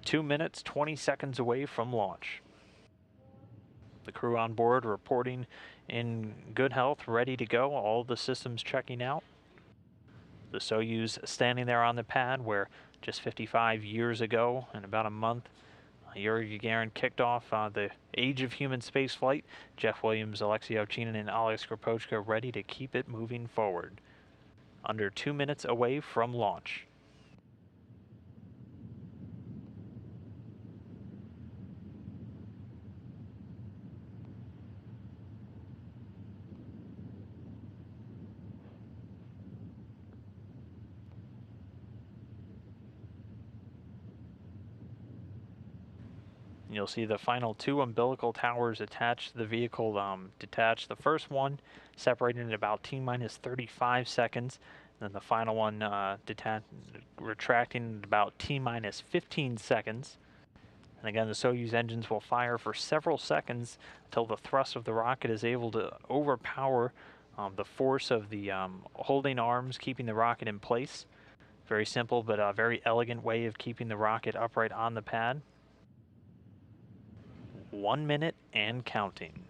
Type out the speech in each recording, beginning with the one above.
2 minutes, 20 seconds away from launch. The crew on board reporting in good health, ready to go. All the systems checking out. The Soyuz standing there on the pad where just 55 years ago, in about a month, Yuri Gagarin kicked off the age of human spaceflight. Jeff Williams, Alexey Ovchinin, and Oleg Skripochka ready to keep it moving forward. Under 2 minutes away from launch. You'll see the final 2 umbilical towers attached to the vehicle detached. The first one separating at about T-minus 35 seconds. Then the final one retracting at about T-minus 15 seconds. And again, the Soyuz engines will fire for several seconds until the thrust of the rocket is able to overpower the force of the holding arms, keeping the rocket in place. Very simple, but a very elegant way of keeping the rocket upright on the pad. 1 minute and counting.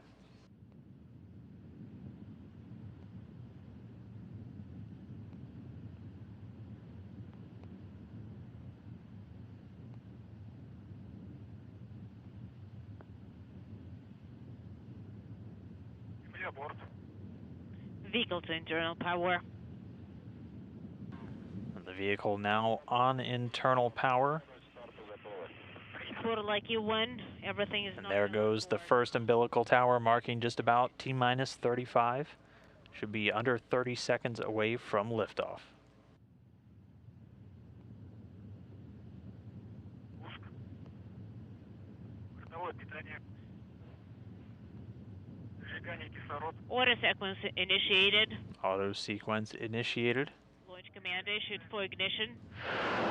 Vehicle to internal power. And the vehicle now on internal power. For like you won, everything is. And there goes the first umbilical tower, marking just about T-minus 35. Should be under 30 seconds away from liftoff. Auto sequence initiated. Auto sequence initiated. Launch command issued for ignition.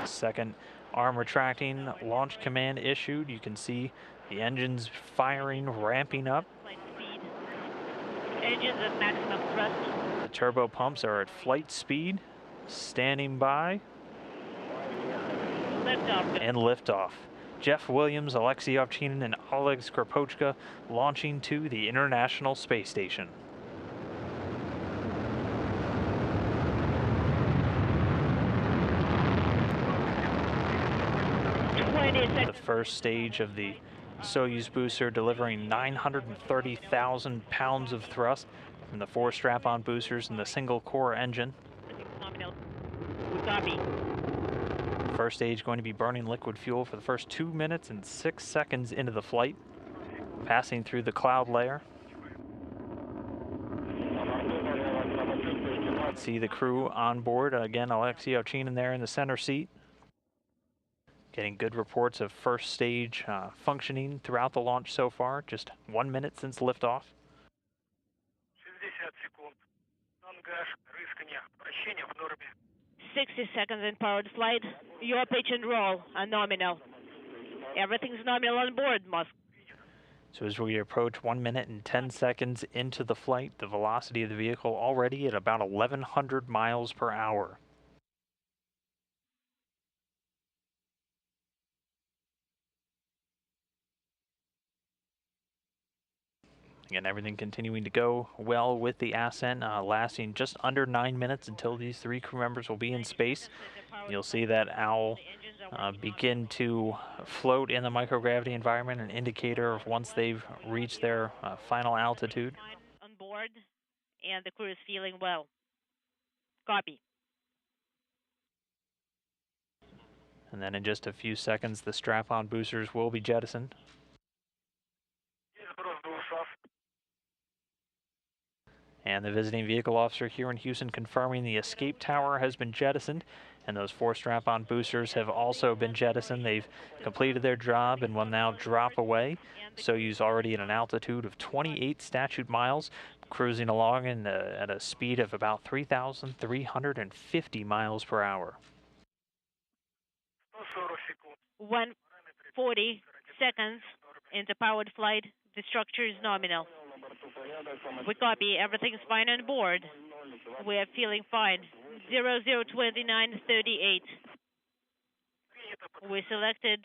Second arm retracting, launch command issued. You can see the engines firing, ramping up. Flight speed. Engines at maximum thrust. The turbo pumps are at flight speed, standing by. Liftoff. And liftoff. Jeff Williams, Alexey Ovchinin, and Oleg Skripochka launching to the International Space Station. The first stage of the Soyuz booster delivering 930,000 pounds of thrust from the 4 strap-on boosters and the single-core engine. We copy. First stage going to be burning liquid fuel for the first 2 minutes and 6 seconds into the flight, passing through the cloud layer. See the crew on board. Again, Alexey Ovchinin there in the center seat. Getting good reports of first stage functioning throughout the launch so far. Just 1 minute since liftoff. 60 seconds in powered flight. Your pitch and roll are nominal. Everything's nominal on board, Musk. So as we approach 1 minute and 10 seconds into the flight, the velocity of the vehicle already at about 1,100 miles per hour. Again, everything continuing to go well with the ascent, lasting just under 9 minutes until these 3 crew members will be in space. You'll see that owl begin to float in the microgravity environment, an indicator of once they've reached their final altitude. On board, and the crew is feeling well. Copy. And then in just a few seconds, the strap-on boosters will be jettisoned. And the visiting vehicle officer here in Houston confirming the escape tower has been jettisoned, and those 4 strap-on boosters have also been jettisoned. They've completed their job and will now drop away. Soyuz already at an altitude of 28 statute miles, cruising along at a speed of about 3,350 miles per hour. 140 seconds into powered flight. The structure is nominal. We copy. Everything's fine on board. We're feeling fine. 002938. We selected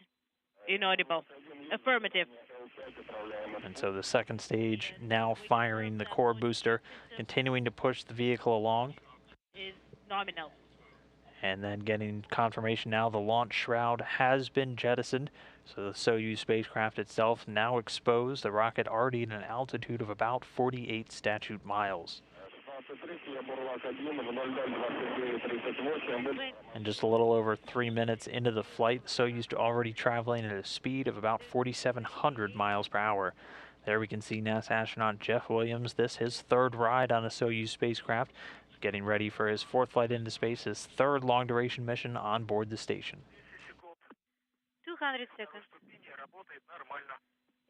Inaudible. Affirmative. And so the second stage now firing the core booster, continuing to push the vehicle along. Is nominal. And then getting confirmation now the launch shroud has been jettisoned. So the Soyuz spacecraft itself now exposed, the rocket already at an altitude of about 48 statute miles. And just a little over 3 minutes into the flight, the Soyuz already traveling at a speed of about 4,700 miles per hour. There we can see NASA astronaut Jeff Williams, this his third ride on a Soyuz spacecraft, getting ready for his fourth flight into space, his third long-duration mission on board the station. 200 seconds.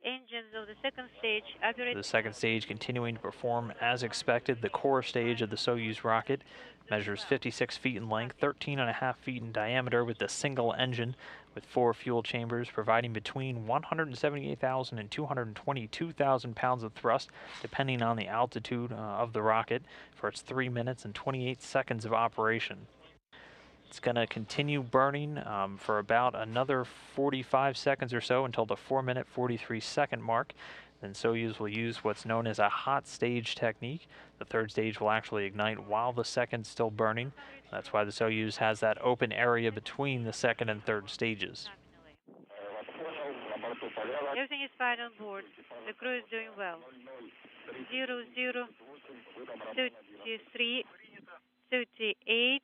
Engines of the second stage operate. The second stage continuing to perform as expected. The core stage of the Soyuz rocket measures 56 feet in length, 13.5 feet in diameter with a single engine with 4 fuel chambers, providing between 178,000 and 222,000 pounds of thrust, depending on the altitude of the rocket, for its 3 minutes and 28 seconds of operation. It's going to continue burning for about another 45 seconds or so until the 4-minute 43-second mark. Then Soyuz will use what's known as a hot stage technique. The third stage will actually ignite while the second's still burning. That's why the Soyuz has that open area between the second and third stages. Everything is fine on board. The crew is doing well. 00, 33, 38,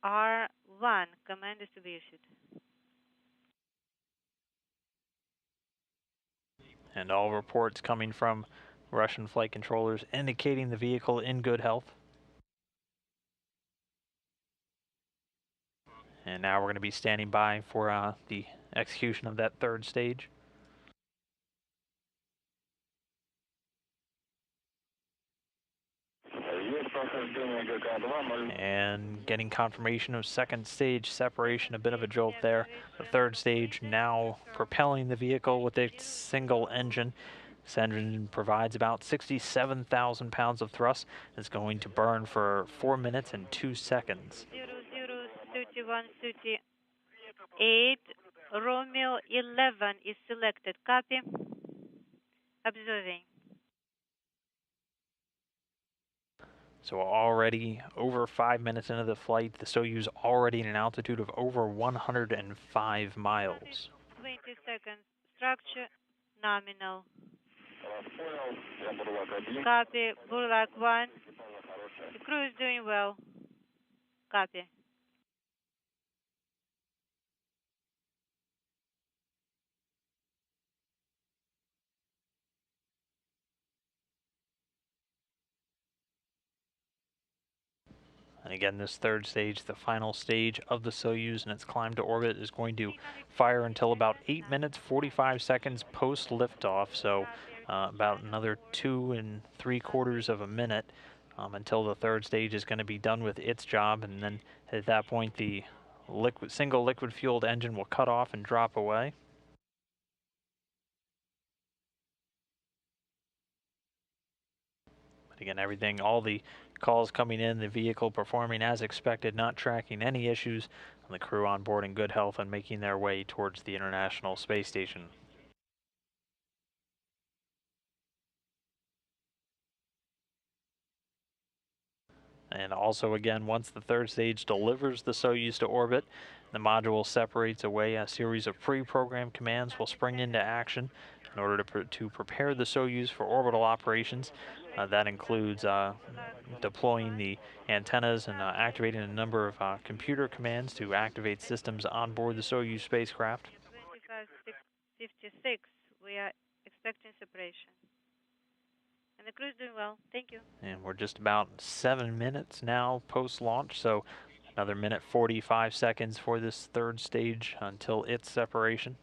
R1. Command is to be issued. And all reports coming from Russian flight controllers indicating the vehicle in good health. And now we're going to be standing by for the execution of that third stage. And getting confirmation of second stage separation, a bit of a jolt there. The third stage now propelling the vehicle with its single engine. This engine provides about 67,000 pounds of thrust. It's going to burn for 4 minutes and 2 seconds. 00, 31, 38, Romeo 11 is selected. Copy. Observing. So already over 5 minutes into the flight, the Soyuz already at an altitude of over 105 miles. 20 seconds. Structure nominal. Copy. Burlak 1. The crew is doing well. Copy. And again, this third stage, the final stage of the Soyuz and its climb to orbit, is going to fire until about 8 minutes 45 seconds post liftoff. So about another 2 3/4 of a minute until the third stage is going to be done with its job. And then at that point, the single liquid fueled engine will cut off and drop away. But again, everything, all the calls coming in, the vehicle performing as expected, not tracking any issues, and the crew on board in good health and making their way towards the International Space Station. And also again, once the third stage delivers the Soyuz to orbit, the module separates away. A series of pre-programmed commands will spring into action in order to prepare the Soyuz for orbital operations. That includes deploying the antennas and activating a number of computer commands to activate systems on board the Soyuz spacecraft. 25:56, we are expecting separation. And the crew is doing well. Thank you. And we're just about 7 minutes now post-launch, so another minute 45 seconds for this third stage until its separation.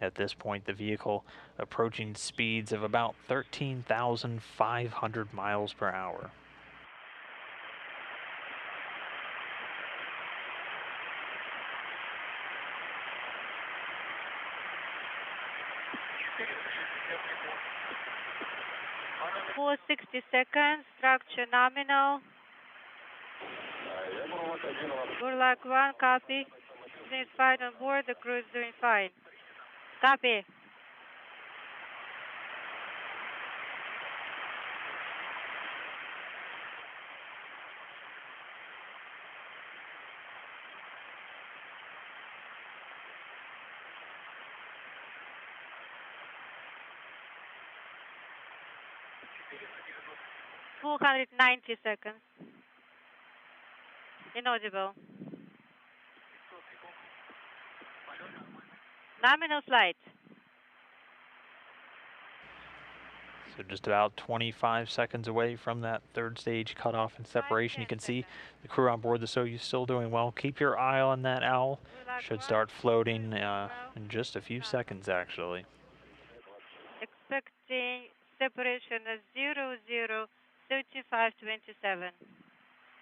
At this point, the vehicle approaching speeds of about 13,500 miles per hour. For 60 seconds, structure nominal. Burlak 1, copy. Everything is fine on board, the crew is doing fine. Copy. Full 190 seconds. Inaudible. Nominal flight. So just about 25 seconds away from that third stage cutoff and separation. You can see the crew on board the Soyuz still doing well. Keep your eye on that owl. Should start floating in just a few seconds, actually. Expecting separation at 00:35:27.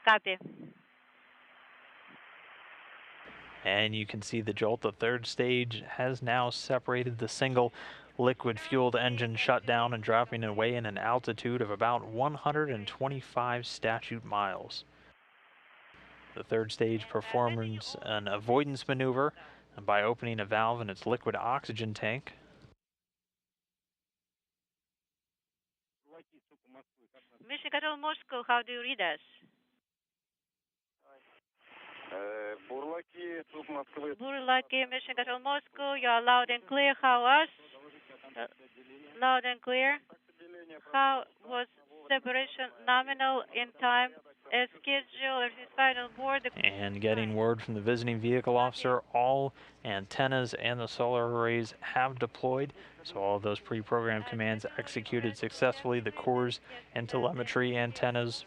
Copy. And you can see the jolt. The third stage has now separated. The single liquid-fueled engine shut down and dropping away in an altitude of about 125 statute miles. The third stage performs an avoidance maneuver by opening a valve in its liquid oxygen tank. Mission Control Moscow, how do you read us? Burlaki, Mission Control Moscow, you are loud and clear. How us? Loud and clear. How was separation nominal in time as scheduled? Everything is fine on board. And getting word from the visiting vehicle officer, all antennas and the solar arrays have deployed. So all of those pre-programmed commands executed successfully. The cores and telemetry antennas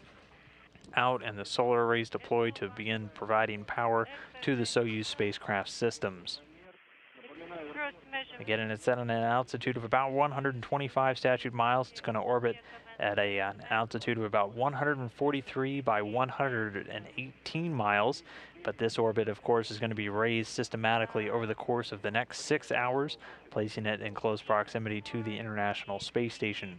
out and the solar arrays deployed to begin providing power to the Soyuz spacecraft systems. Again, and it's at an altitude of about 125 statute miles. It's going to orbit at an altitude of about 143 by 118 miles. But this orbit, of course, is going to be raised systematically over the course of the next 6 hours, placing it in close proximity to the International Space Station.